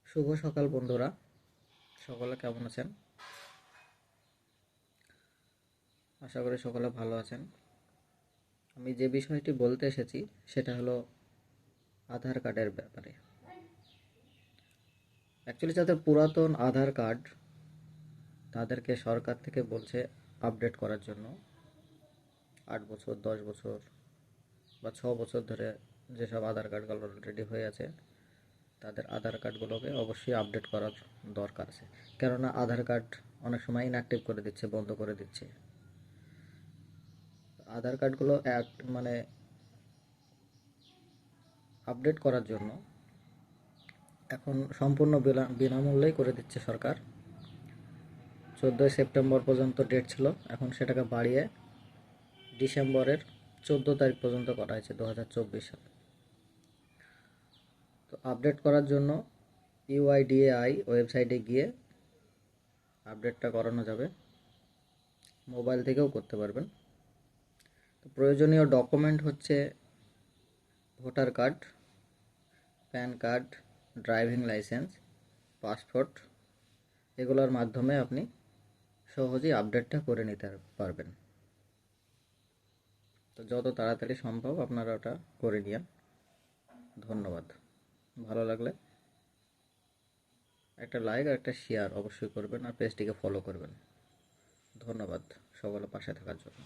শুভ সকাল বন্ধুরা, সকলে কেমন আছেন? আশা করি সকলে ভালো আছেন। আমি যে বিষয়টি বলতে এসেছি সেটা হলো আধার কার্ডের ব্যাপারে। অ্যাকচুয়ালি যাদের পুরাতন আধার কার্ড তাদেরকে সরকার থেকে বলছে আপডেট করার জন্য। 8 বছর, 10 বছর বা 6 বছর ধরে যেসব আধার কার্ডগুলো অলরেডি হয়ে আছে তাদের আধার কার্ডগুলোকে অবশ্যই আপডেট করার দরকার আছে। কেননা আধার কার্ড অনেক সময় ইনঅ্যাক্টিভ করে দিচ্ছে, বন্ধ করে দিচ্ছে। আধার কার্ডগুলো মানে আপডেট করার জন্য এখন সম্পূর্ণ বিনামূল্যেই করে দিচ্ছে সরকার। 14ই সেপ্টেম্বর পর্যন্ত ডেট ছিল, এখন সেটাকে বাড়িয়ে ডিসেম্বরের 14 তারিখ পর্যন্ত করা হয়েছে 2024 সাল। তো আপডেট করার জন্য ইউআইডিএআই ওয়েবসাইটে গিয়ে আপডেটটা করানো যাবে, মোবাইল থেকেও করতে পারবেন। তো প্রয়োজনীয় ডকুমেন্ট হচ্ছে voter card, pan card, driving licence, passport. এগুলোর মাধ্যমে আপনি সহজেই আপডেটটা করে নিতে পারবেন। তো যত তাড়াতাড়ি সম্ভব আপনারা ওটা করে নিন। ধন্যবাদ। ভালো লাগলে একটা লাইক আর একটা শেয়ার অবশ্যই করবেন, আর পেজটিকে ফলো করবেন। ধন্যবাদ সকলের পাশে থাকার জন্য।